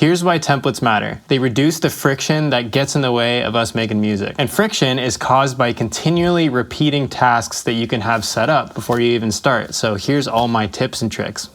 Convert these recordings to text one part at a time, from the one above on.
Here's why templates matter. They reduce the friction that gets in the way of us making music. And friction is caused by continually repeating tasks that you can have set up before you even start. So here's all my tips and tricks.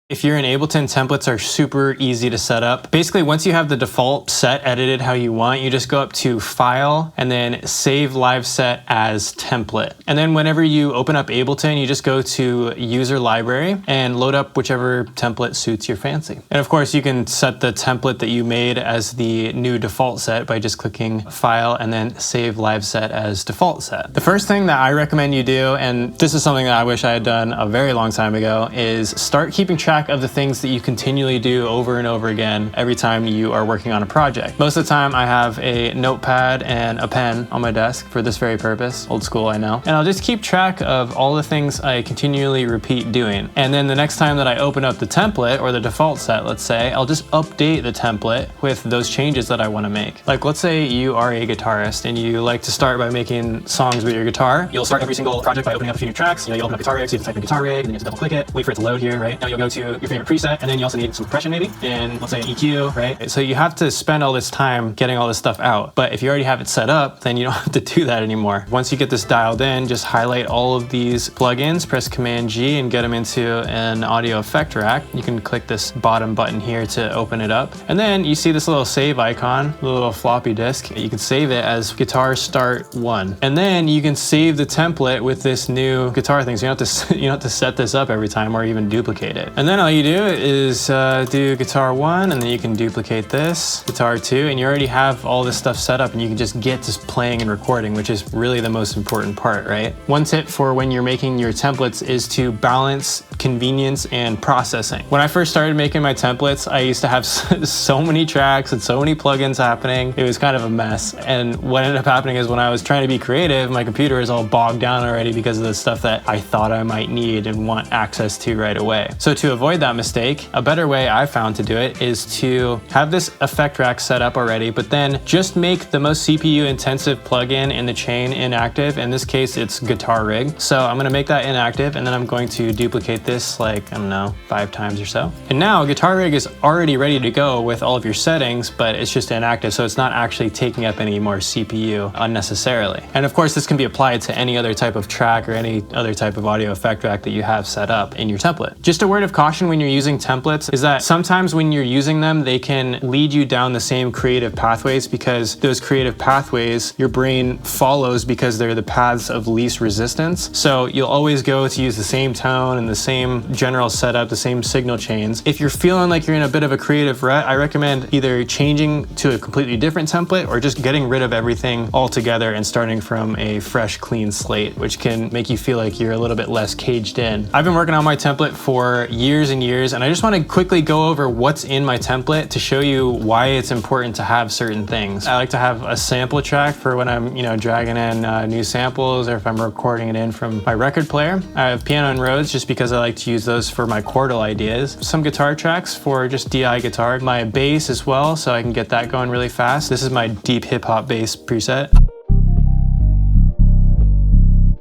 If you're in Ableton, templates are super easy to set up. Basically, once you have the default set edited how you want, you just go up to File and then Save Live Set as Template. And then whenever you open up Ableton, you just go to User Library and load up whichever template suits your fancy. And of course, you can set the template that you made as the new default set by just clicking File and then Save Live Set as Default Set. The first thing that I recommend you do, and this is something that I wish I had done a very long time ago, is start keeping track of the things that you continually do over and over again every time you are working on a project. Most of the time I have a notepad and a pen on my desk for this very purpose. Old school, I know. And I'll just keep track of all the things I continually repeat doing. And then the next time that I open up the template or the default set, let's say, I'll just update the template with those changes that I want to make. Like, let's say you are a guitarist and you like to start by making songs with your guitar. You'll start every single project by opening up a few new tracks. You know, you'll open up guitar rig, so you have to type in guitar rig, and then you have to double click it, wait for it to load here, right? Now you'll go to your favorite preset, and then you also need some compression maybe, and let's say an EQ, right? So you have to spend all this time getting all this stuff out. But if you already have it set up, then you don't have to do that anymore. Once you get this dialed in, just highlight all of these plugins, press Command G and get them into an audio effect rack. You can click this bottom button here to open it up. And then you see this little save icon, the little floppy disk. You can save it as Guitar Start 1. And then you can save the template with this new guitar thing. So you don't have to set this up every time or even duplicate it. And then all you do is do guitar 1, and then you can duplicate this, guitar 2, and you already have all this stuff set up, and you can just get to playing and recording, which is really the most important part, right? One tip for when you're making your templates is to balance convenience and processing. When I first started making my templates, I used to have so many tracks and so many plugins happening. It was kind of a mess. And what ended up happening is when I was trying to be creative, my computer is all bogged down already because of the stuff that I thought I might need and want access to right away. So to avoid that mistake, a better way I found to do it is to have this effect rack set up already, but then just make the most CPU intensive plugin in the chain inactive. In this case, it's Guitar Rig. So I'm gonna make that inactive, and then I'm going to duplicate this like, I don't know, 5 times or so. And now Guitar Rig is already ready to go with all of your settings, but it's just inactive. So it's not actually taking up any more CPU unnecessarily. And of course, this can be applied to any other type of track or any other type of audio effect rack that you have set up in your template. Just a word of caution when you're using templates is that sometimes when you're using them, they can lead you down the same creative pathways, because those creative pathways your brain follows because they're the paths of least resistance. So you'll always go to use the same tone and the same general setup, the same signal chains. If you're feeling like you're in a bit of a creative rut, I recommend either changing to a completely different template or just getting rid of everything altogether and starting from a fresh, clean slate, which can make you feel like you're a little bit less caged in. I've been working on my template for years and years, and I just want to quickly go over what's in my template to show you why it's important to have certain things. I like to have a sample track for when I'm, dragging in new samples, or if I'm recording it in from my record player. I have piano and Rhodes just because I like to use those for my chordal ideas. Some guitar tracks for just DI guitar. My bass as well, so I can get that going really fast. This is my deep hip hop bass preset.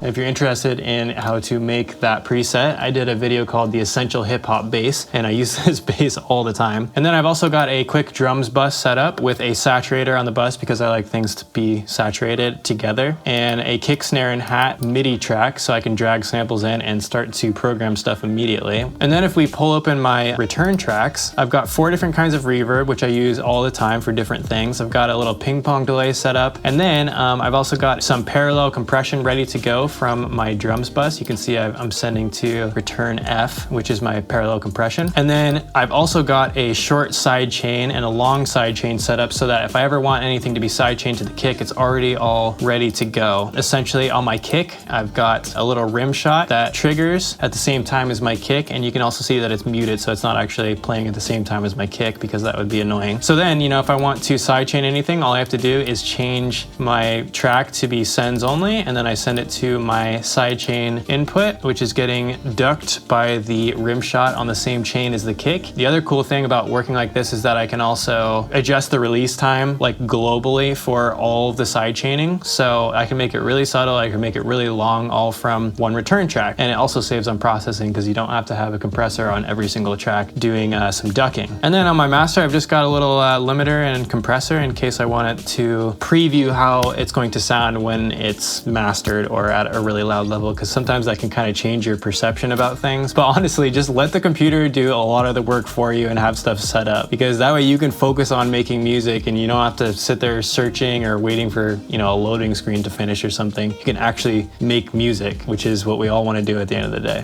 If you're interested in how to make that preset, I did a video called The Essential Hip Hop Bass, and I use this bass all the time. And then I've also got a quick drums bus set up with a saturator on the bus because I like things to be saturated together, and a kick, snare, and hat MIDI track so I can drag samples in and start to program stuff immediately. And then if we pull open my return tracks, I've got 4 different kinds of reverb, which I use all the time for different things. I've got a little ping pong delay set up, and then I've also got some parallel compression ready to go from my drums bus. You can see I'm sending to return F, which is my parallel compression. And then I've also got a short side chain and a long side chain set up so that if I ever want anything to be side chained to the kick, it's already all ready to go. Essentially on my kick, I've got a little rim shot that triggers at the same time as my kick, and you can also see that it's muted, so it's not actually playing at the same time as my kick because that would be annoying. So then, if I want to sidechain anything, all I have to do is change my track to be sends only, and then I send it to my sidechain input, which is getting ducked by the rim shot on the same chain as the kick. The other cool thing about working like this is that I can also adjust the release time like globally for all of the side chaining. So I can make it really subtle, I can make it really long, all from one return track. And it also saves on processing because you don't have to have a compressor on every single track doing some ducking. And then on my master, I've just got a little limiter and compressor in case I want it to preview how it's going to sound when it's mastered or at a really loud level, because sometimes that can kind of change your perception about things. But honestly, just let the computer do a lot of the work for you and have stuff set up, because that way you can focus on making music and you don't have to sit there searching or waiting for, you know, a loading screen to finish or something. You can actually make music, which is what we all want to do at the end of the day.